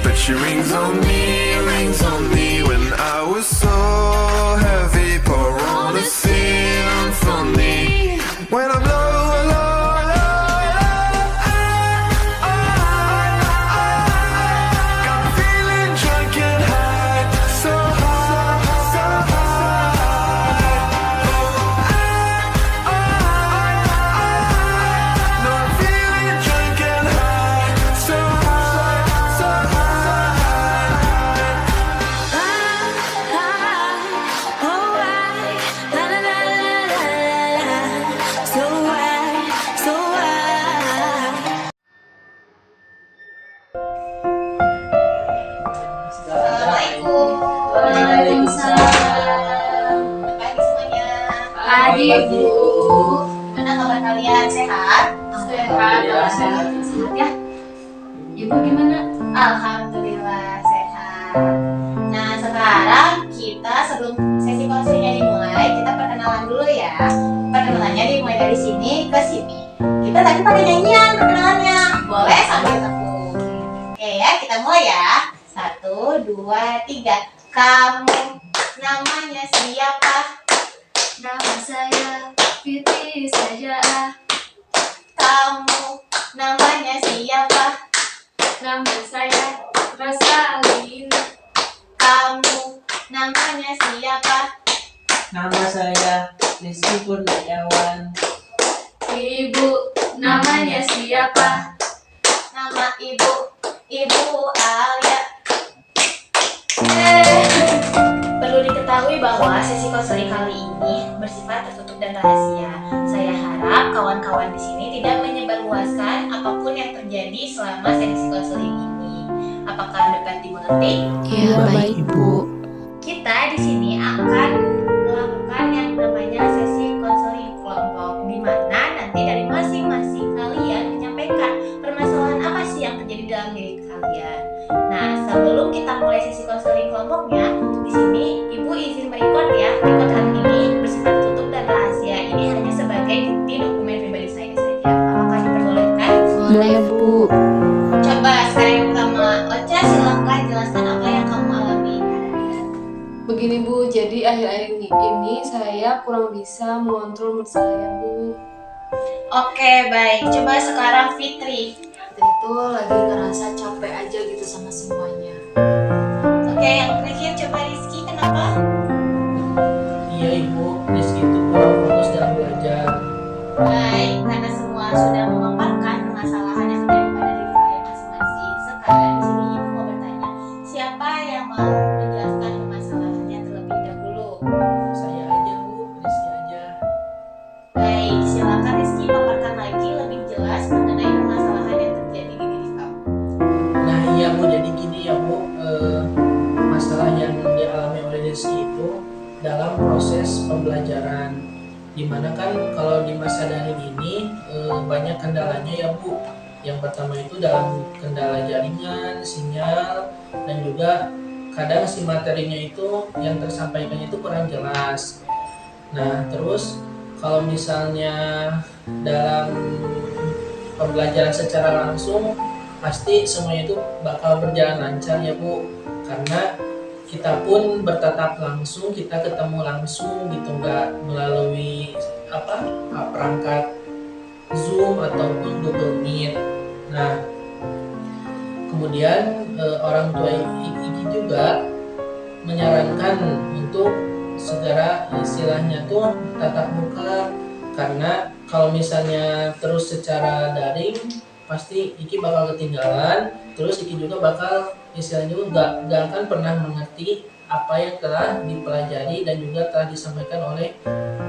but she rings on me when I was so heavy. Pour on a symphony when I'm low, low, low, got me feeling drunk and high, so high, so high. No, I'm feeling drunk and high, so high, so Assalamualaikum. Waalaikumsalam. Pagi semuanya. Pagi, Bu. Gimana kabar kalian? Sehat? Sehat, sehat ya. Ibu gimana? Alhamdulillah sehat. Nah sekarang kita sebelum sesi konselingnya dimulai, kita perkenalan dulu ya. Perkenalannya dimulai dari sini ke sini. Kita tadi pakai nyanyian perkenalannya. Boleh sambil tepuk. Oke ya, kita mulai ya. 1, 2, 3. Kamu namanya siapa? Nama saya Fitri saja. Kamu namanya siapa? Nama saya Rasalin. Kamu namanya siapa? Nama saya Rizky Kurniawan. Ibu namanya siapa? Nama ibu Alia. Perlu diketahui bahwa sesi konseling kali ini bersifat tertutup dan rahasia. Saya harap kawan-kawan di sini tidak menyebarluaskan apapun yang terjadi selama sesi konseling ini. Apakah dapat dimengerti? Iya, baik, Bu. Kita di sini akan melakukan yang namanya sesi konseling kelompok, di mana nanti dari masing-masing kalian menyampaikan permasalahan apa sih yang terjadi dalam diri kalian. Nah, sebelum kita mulai sesi konseling kelompoknya, di sini Ibu izin merekod ya. Rekod hari ini bersifat tertutup dan rahasia. Ini hanya sebagai bukti dokumen pribadi saya saja. Apakah diperbolehkan? Boleh, Bu. Coba sekarang yang pertama, Ocha silahkan jelaskan apa yang kamu alami. Begini, Bu, jadi akhir-akhir ini saya kurang bisa mengontrol mood saya, Bu. Oke, baik. Coba sekarang Fitri. Waktu itu lagi ngerasa capek aja gitu sama semuanya. Oke, yang terakhir coba Rizky, kenapa? Iya Ibu, Rizky itu kurang fokus dalam belajar. Baik, karena semua sudah memaparkan permasalahan yang terjadi pada diri kalian masing-masing. Sekarang di sini Ibu mau bertanya, siapa yang mau menjelaskan permasalahannya terlebih dahulu? Saya aja Bu, Rizky aja. Baik, silakan Rizky paparkan lagi lebih jelas mengenai permasalahan yang terjadi di diri kamu. Nah iya Bu, jadi gini ya Bu, masalah yang dialami oleh Rizky itu dalam proses pembelajaran. Dimana kan kalau di masa daring ini banyak kendalanya ya Bu. Yang pertama itu dalam kendala jaringan, sinyal, dan juga kadang si materinya itu yang tersampaikan itu kurang jelas. Nah terus kalau misalnya dalam pembelajaran secara langsung pasti semuanya itu bakal berjalan lancar ya Bu, karena kita pun bertatap langsung, kita ketemu langsung gitu, nggak melalui perangkat Zoom ataupun Google Meet. Nah kemudian orang tua Iki juga menyarankan untuk segera istilahnya tuh tatap muka, karena kalau misalnya terus secara daring pasti Iki bakal ketinggalan, terus Iki juga bakal istilahnya nggak akan pernah mengerti apa yang telah dipelajari dan juga telah disampaikan oleh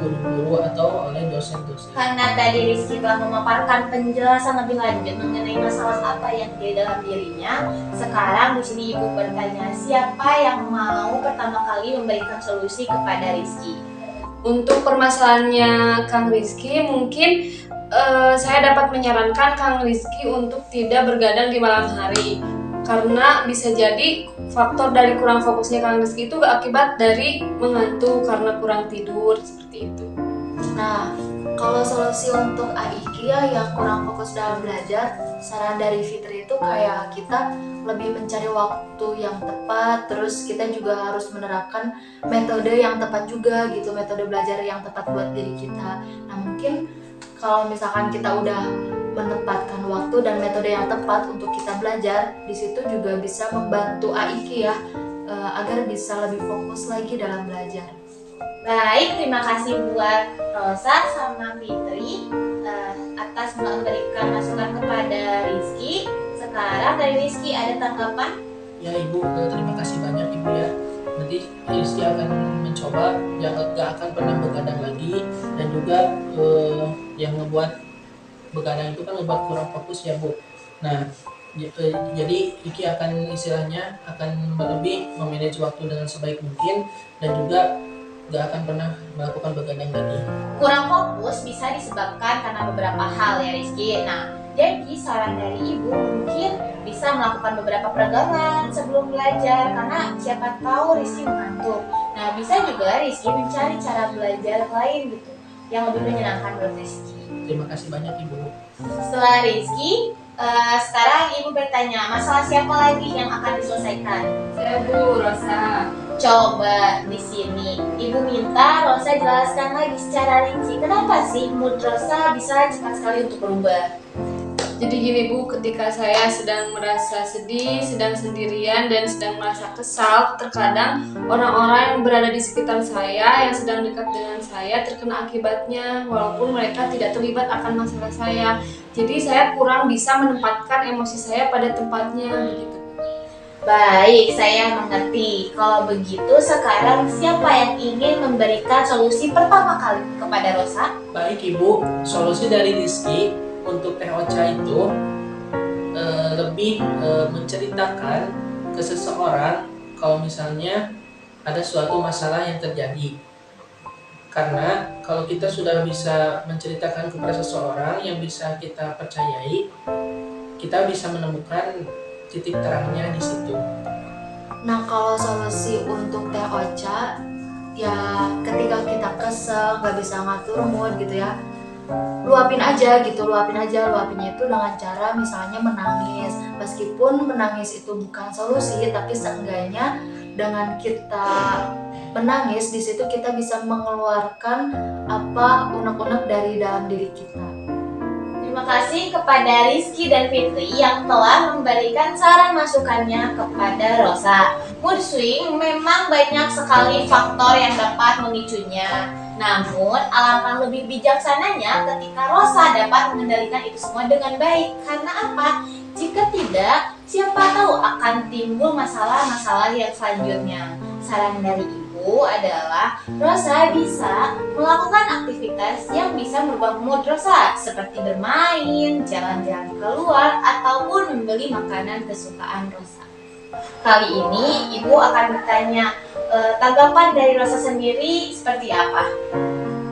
guru-guru atau oleh dosen-dosen. Karena tadi Rizky telah memaparkan penjelasan lebih lanjut mengenai masalah apa yang terjadi dalam dirinya, sekarang di sini Ibu bertanya, siapa yang mau pertama kali memberikan solusi kepada Rizky? Untuk permasalahannya Kang Rizky, mungkin saya dapat menyarankan Kang Rizky untuk tidak bergadang di malam hari, karena bisa jadi faktor dari kurang fokusnya Kang Rizky itu akibat dari mengantuk karena kurang tidur seperti itu. Nah, Kalau solusi untuk AIQ ya yang kurang fokus dalam belajar, saran dari Fitri itu kayak kita lebih mencari waktu yang tepat, terus kita juga harus menerapkan metode yang tepat juga gitu, metode belajar yang tepat buat diri kita. Nah mungkin kalau misalkan kita udah menempatkan waktu dan metode yang tepat untuk kita belajar, di situ juga bisa membantu AIQ ya, agar bisa lebih fokus lagi dalam belajar. Baik, terima kasih buat Rosa sama Fitri atas memberikan masukan kepada Rizky. Sekarang dari Rizky ada tanggapan? Ya Ibu, terima kasih banyak Ibu ya. Nanti Rizky akan mencoba, gak akan pernah begadang lagi. Dan juga yang ngebuat begadang itu kan ngebuat kurang fokus ya Bu. Nah, jadi Rizky akan istilahnya akan lebih memanage waktu dengan sebaik mungkin. Dan juga gak akan pernah melakukan begadang lagi. Kurang fokus bisa disebabkan karena beberapa hal ya Rizky. Nah, jadi saran dari Ibu mungkin bisa melakukan beberapa peregangan sebelum belajar karena siapa tahu Rizky mengantuk. Nah, bisa juga Rizky mencari cara belajar lain gitu yang lebih menyenangkan buat Rizky. Terima kasih banyak Ibu. Setelah Rizky, sekarang Ibu bertanya, masalah siapa lagi yang akan diselesaikan? Saya Bu Rosa. Coba di sini Ibu minta Rosa jelaskan lagi secara rinci kenapa sih mood Rosa bisa cepat sekali untuk berubah. Jadi gini Bu, ketika saya sedang merasa sedih, sedang sendirian dan sedang merasa kesal, terkadang orang-orang yang berada di sekitar saya yang sedang dekat dengan saya terkena akibatnya walaupun mereka tidak terlibat akan masalah saya. Jadi saya kurang bisa menempatkan emosi saya pada tempatnya begitu. Baik, saya mengerti. Kalau begitu sekarang siapa yang ingin memberikan solusi pertama kali kepada Rosa? Baik Ibu, solusi dari Rizky untuk Teh Ocha itu lebih menceritakan ke seseorang kalau misalnya ada suatu masalah yang terjadi. Karena kalau kita sudah bisa menceritakan kepada seseorang yang bisa kita percayai, kita bisa menemukan titik terangnya di situ. Nah kalau solusi untuk Teh Ocha ya ketika kita kesel nggak bisa ngatur mood gitu ya, luapin aja gitu, luapinnya itu dengan cara misalnya menangis. Meskipun menangis itu bukan solusi, tapi seenggaknya dengan kita menangis di situ kita bisa mengeluarkan apa unek-unek dari dalam diri kita. Terima kasih kepada Rizky dan Fitri yang telah memberikan saran masukannya kepada Rosa. Mood swing memang banyak sekali faktor yang dapat memicunya. Namun, alangkah lebih bijaksananya ketika Rosa dapat mengendalikan itu semua dengan baik. Karena apa? Jika tidak, siapa tahu akan timbul masalah-masalah yang selanjutnya. Saran dari Ibu adalah Rosa bisa melakukan aktivitas yang bisa merubah mood Rosa, seperti bermain, jalan-jalan keluar, ataupun membeli makanan kesukaan Rosa. Kali ini Ibu akan bertanya, tanggapan dari Rosa sendiri seperti apa?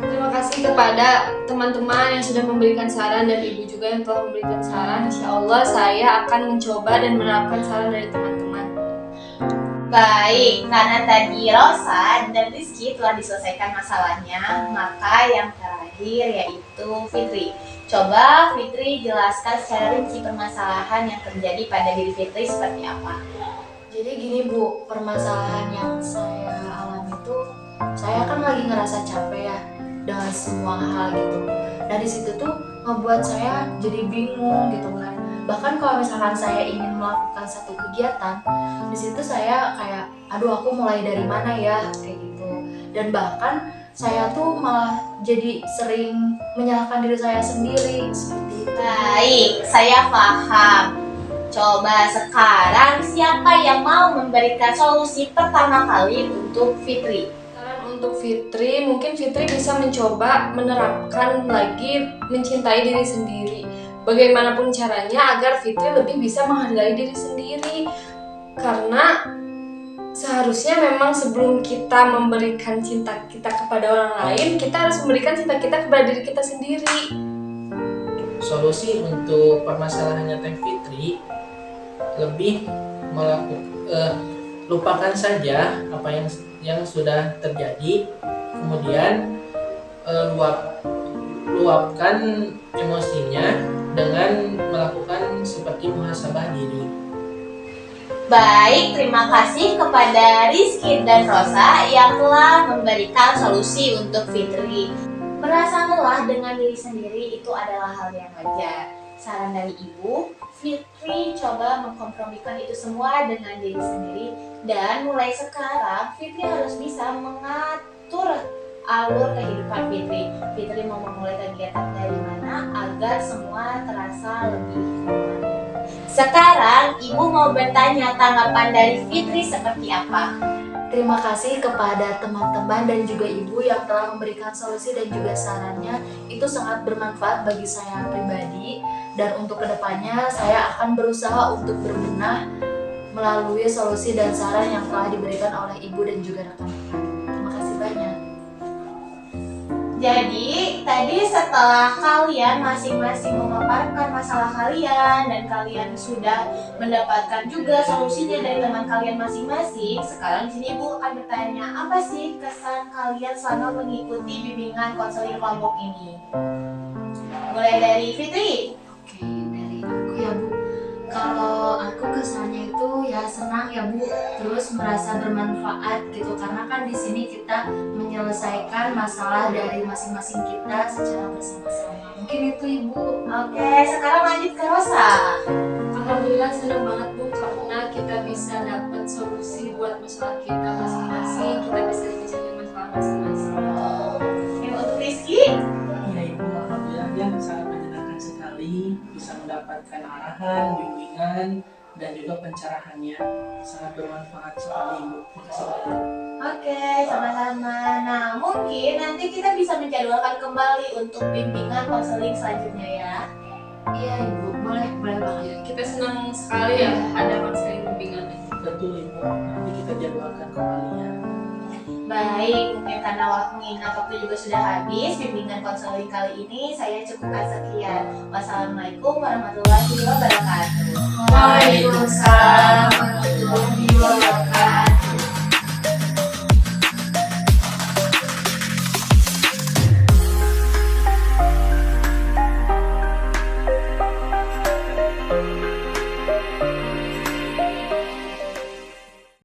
Terima kasih kepada teman-teman yang sudah memberikan saran dan Ibu juga yang telah memberikan saran. Insya Allah saya akan mencoba dan menerapkan saran dari teman-teman. Baik, karena tadi Rosa dan Rizky telah diselesaikan masalahnya, maka yang terakhir yaitu Fitri. Coba Fitri jelaskan secara rinci permasalahan yang terjadi pada diri Fitri seperti apa. Jadi gini Bu, permasalahan yang saya alami itu, saya kan lagi ngerasa capek ya dengan semua hal gitu. Nah di situ tuh ngebuat saya jadi bingung gitu kan. Bahkan kalau misalkan saya ingin melakukan satu kegiatan, di situ saya kayak, aduh aku mulai dari mana ya, kayak gitu. Dan bahkan saya tuh malah jadi sering menyalahkan diri saya sendiri seperti itu. Baik, saya paham. Coba sekarang siapa yang mau memberikan solusi pertama kali untuk Fitri? Saran untuk Fitri, mungkin Fitri bisa mencoba menerapkan lagi mencintai diri sendiri. Bagaimanapun caranya agar Fitri lebih bisa menghargai diri sendiri. Karena seharusnya memang sebelum kita memberikan cinta kita kepada orang lain, kita harus memberikan cinta kita kepada diri kita sendiri. Solusi untuk permasalahannya Teh Fitri lebih lupakan saja apa yang sudah terjadi, kemudian luapkan emosinya dengan melakukan seperti muhasabah diri. Baik, terima kasih kepada Rizky dan Rosa yang telah memberikan solusi untuk Fitri. Merasa lelah dengan diri sendiri itu adalah hal yang wajar. Saran dari Ibu, Fitri coba mengkompromikan itu semua dengan diri sendiri. Dan mulai sekarang, Fitri harus bisa mengatur alur kehidupan Fitri. Fitri mau memulai kegiatan dari mana agar semua terasa lebih nyaman. Sekarang Ibu mau bertanya tanggapan dari Fitri seperti apa? Terima kasih kepada teman-teman dan juga Ibu yang telah memberikan solusi dan juga sarannya. Itu sangat bermanfaat bagi saya pribadi, dan untuk kedepannya saya akan berusaha untuk berbenah melalui solusi dan saran yang telah diberikan oleh Ibu dan juga rekan-rekan. Terima kasih banyak. Jadi tadi setelah kalian masing-masing memaparkan masalah kalian dan kalian sudah mendapatkan juga solusinya dari teman kalian masing-masing, sekarang di sini Ibu akan bertanya, apa sih kesan kalian selama mengikuti bimbingan konseling kelompok ini? Mulai dari Fitri. Oke, dari aku ya Bu. Kalau aku kesannya itu ya senang ya Bu, terus merasa bermanfaat gitu, karena kan di sini kita menyelesaikan masalah dari masing-masing kita secara bersama-sama. Mungkin itu Ibu. Oke, sekarang lanjut ke Rosa. Alhamdulillah senang banget Bu, karena kita bisa dapat solusi buat masalah kita masing-masing, kita bisa mencari masalah masing-masing. Yang untuk Rizky. Ya Ibu, alhamdulillah ya sangat menyenangkan sekali bisa mendapatkan arahan, bimbingan, dan juga pencerahannya. Sangat bermanfaat sekali Ibu. Terima kasih banyak. Oke, sama-sama. Nah, mungkin nanti kita bisa menjadwalkan kembali untuk bimbingan konseling selanjutnya ya. Iya Ibu, boleh banget. Kita senang sekali ya ada konseling bimbingan. Betul Ibu, nanti kita jadwalkan kembali ya. Baik, mungkin karena mengingat waktu juga sudah habis, bimbingan konseling kali ini saya cukupkan sekian. Wassalamualaikum warahmatullahi wabarakatuh. Waalaikumsalam warahmatullahi